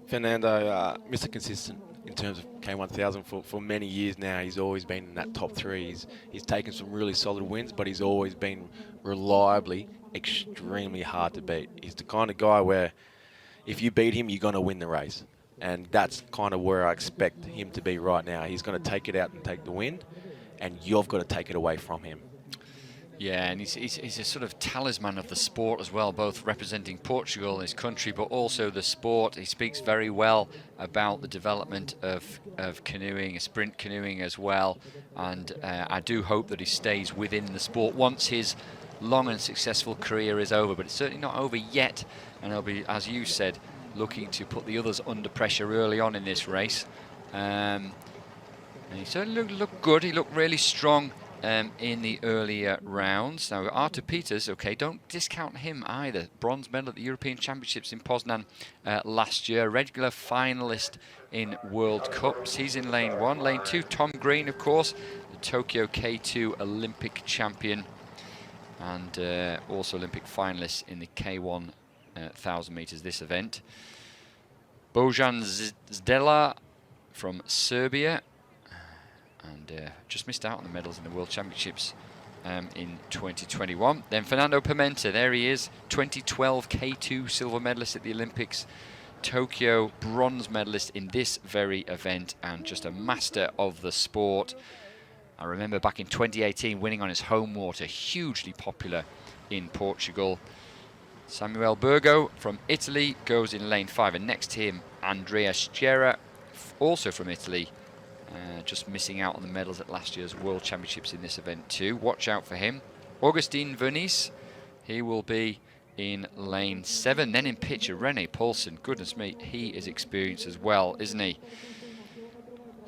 Fernando, Mr. Consistent in terms of K1000 for many years now. He's always been in that top three. He's taken some really solid wins, but he's always been reliably extremely hard to beat. He's the kind of guy where if you beat him, you're going to win the race. And that's kind of where I expect him to be right now. He's going to take it out and take the win, and you've got to take it away from him. Yeah, and he's a sort of talisman of the sport as well, both representing Portugal, his country, but also the sport. He speaks very well about the development of canoeing, sprint canoeing as well. And I do hope that he stays within the sport once his long and successful career is over. But it's certainly not over yet. And he'll be, as you said, looking to put the others under pressure early on in this race. And he certainly looked good. He looked really strong in the earlier rounds. Now, Artuut Peters, okay, don't discount him either. Bronze medal at the European Championships in Poznan last year. Regular finalist in World Cups. He's in lane 1. Lane 2, Tom Green, of course, the Tokyo K2 Olympic champion. And also Olympic finalist in the K1 1,000 meters this event. Bojan Zdelar from Serbia. And just missed out on the medals in the World Championships in 2021. Then Fernando Pimenta, there he is, 2012 K2 silver medalist at the Olympics, Tokyo bronze medalist in this very event, and just a master of the sport. I remember back in 2018 winning on his home water, hugely popular in Portugal. Samuele Burgo from Italy goes in lane 5, and next to him Andrea Schera, also from Italy. Just missing out on the medals at last year's World Championships in this event too. Watch out for him. Agustin Vernice, he will be in lane 7. Then in picture, Rene Poulsen. Goodness me, he is experienced as well, isn't he?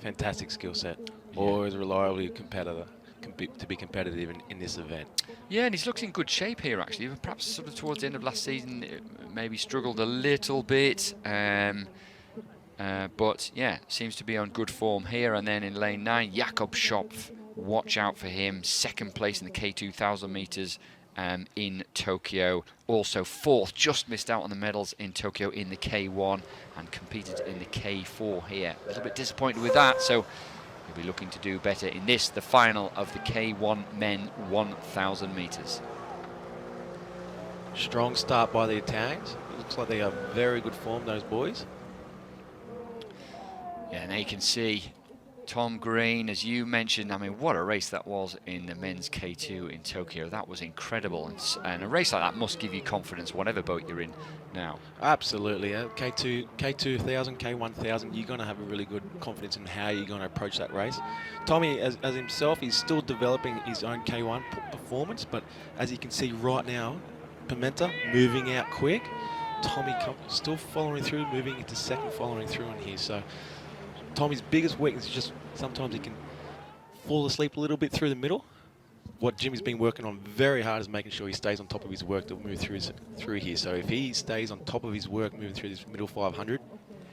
Fantastic skill set. Yeah. Always reliably competitor, to be competitive in this event. Yeah, and he's looked in good shape here actually. Perhaps sort of towards the end of last season, maybe struggled a little bit. But yeah, seems to be on good form here. And then in lane 9, Jacob Schopf, watch out for him. Second place in the K2000 meters in Tokyo. Also 4th, just missed out on the medals in Tokyo in the K1 and competed in the K4 here. A little bit disappointed with that, so he'll be looking to do better in this, the final of the K1 men 1,000 meters. Strong start by the Italians. Looks like they are very good form, those boys. Yeah, and you can see Tom Green, as you mentioned. I mean, what a race that was in the men's K2 in Tokyo. That was incredible. And a race like that must give you confidence, whatever boat you're in now. Absolutely. K2 1,000, K 1,000, you're going to have a really good confidence in how you're going to approach that race. Tommy, as himself, he's still developing his own K1 performance, but as you can see right now, Pimenta moving out quick. Tommy still following through, moving into second, following through in here. So Tommy's biggest weakness is just sometimes he can fall asleep a little bit through the middle. What Jimmy's been working on very hard is making sure he stays on top of his work to move through here. So if he stays on top of his work moving through this middle 500,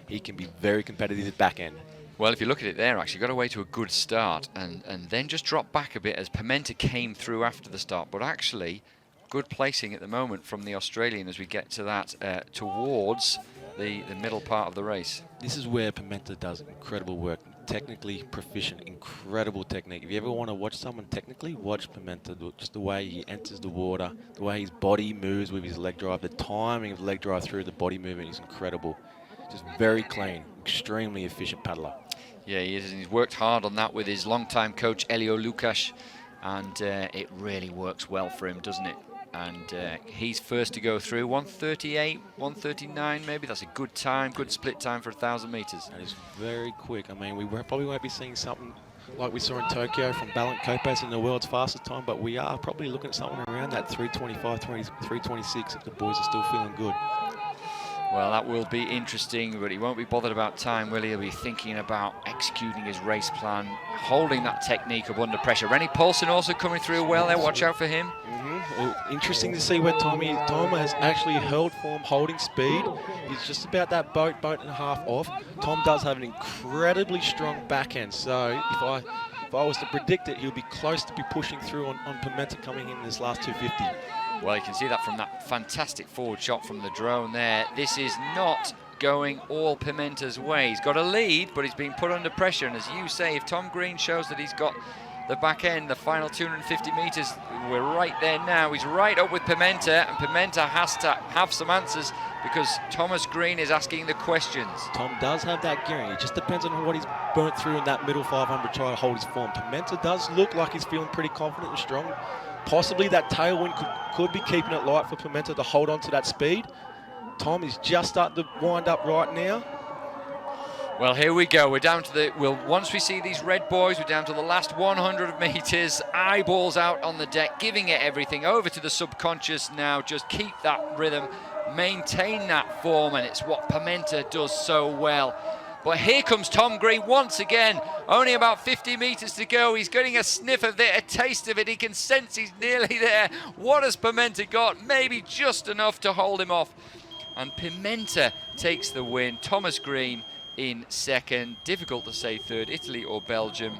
he can be very competitive at the back end. Well, if you look at it there, actually got away to a good start and then just dropped back a bit as Pimenta came through after the start. But actually, good placing at the moment from the Australian as we get to that towards the middle part of the race. This is where Pimenta does incredible work. Technically proficient, incredible technique. If you ever want to watch someone technically, watch Pimenta. Just the way he enters the water, the way his body moves with his leg drive, the timing of the leg drive through the body movement is incredible. Just very clean, extremely efficient paddler. Yeah, he is, and he's worked hard on that with his longtime coach, Elio Lukas, and it really works well for him, doesn't it? And he's first to go through, 1:38, 1:39 maybe. That's a good time, good split time for 1,000 meters. That is very quick. I mean, we probably won't be seeing something like we saw in Tokyo from Balint Kopas in the world's fastest time, but we are probably looking at something around that 3:25, 3:26 if the boys are still feeling good. Well, that will be interesting, but he won't be bothered about time, will he? He'll be thinking about executing his race plan, holding that technique up under pressure. Rene Poulsen also coming through well there. Watch out for him. Well, interesting to see where Tom has actually held form, holding speed. He's just about that boat and a half off. Tom does have an incredibly strong backhand, so if I was to predict it, he'll be close to be pushing through on Pimenta coming in this last 250. Well, you can see that from that fantastic forward shot from the drone there. This is not going all Pimenta's way. He's got a lead, but he's being put under pressure. And as you say, if Tom Green shows that he's got the back end, the final 250 metres, we're right there now. He's right up with Pimenta, and Pimenta has to have some answers because Thomas Green is asking the questions. Tom does have that gearing. It just depends on what he's burnt through in that middle 500 try to hold his form. Pimenta does look like he's feeling pretty confident and strong. Possibly that tailwind could be keeping it light for Pimenta to hold on to that speed. Tom is just starting to wind up right now. Well, here we go. We're down to the, once we see these red boys, we're down to the last 100 metres. Eyeballs out on the deck, giving it everything. Over to the subconscious now. Just keep that rhythm, maintain that form, and it's what Pimenta does so well. But here comes Tom Green once again. Only about 50 metres to go. He's getting a sniff of it, a taste of it. He can sense he's nearly there. What has Pimenta got? Maybe just enough to hold him off. And Pimenta takes the win. Thomas Green in second. Difficult to say third, Italy or Belgium.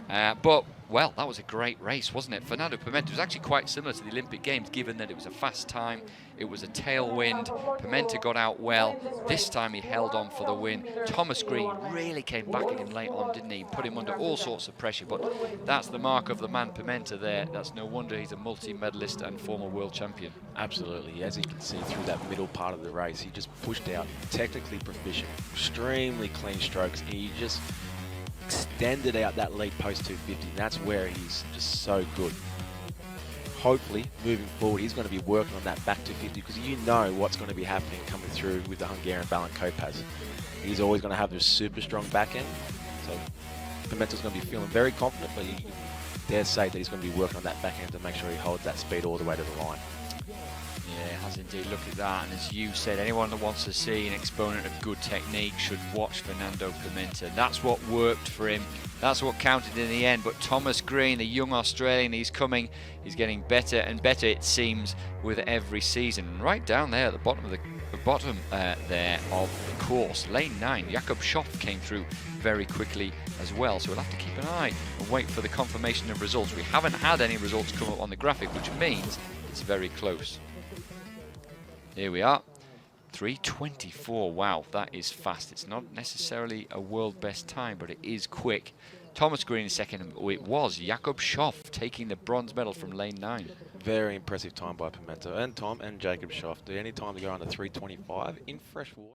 But, well, that was a great race, wasn't it? Fernando Pimenta was actually quite similar to the Olympic Games, given that it was a fast time, it was a tailwind. Pimenta got out well. This time he held on for the win. Thomas Green really came back at him late on, didn't he? Put him under all sorts of pressure, but that's the mark of the man Pimenta there. That's no wonder he's a multi-medalist and former world champion. Absolutely. As you can see through that middle part of the race, he just pushed out, technically proficient, extremely clean strokes. He just extended out that lead post 250. That's where he's just so good. Hopefully, moving forward, he's going to be working on that back 250 because you know what's going to be happening coming through with the Hungarian Balint Kopaz. He's always going to have this super strong back end. So Pimenta's going to be feeling very confident, but you dare say that he's going to be working on that back end to make sure he holds that speed all the way to the line. Yeah, it has indeed. Look at that. And as you said, anyone that wants to see an exponent of good technique should watch Fernando Pimenta. That's what worked for him. That's what counted in the end. But Thomas Green, the young Australian, he's getting better and better, it seems, with every season. And right down there at the bottom of there of the course, lane 9, Jacob Schopf came through very quickly as well. So we'll have to keep an eye and wait for the confirmation of results. We haven't had any results come up on the graphic, which means it's very close. Here we are, 3:24. Wow, that is fast. It's not necessarily a world best time, but it is quick. Thomas Green in second. It was Jacob Schopf taking the bronze medal from lane 9. Very impressive time by Pimenta and Tom and Jacob Schopf. Any time to go under 3:25 in fresh water.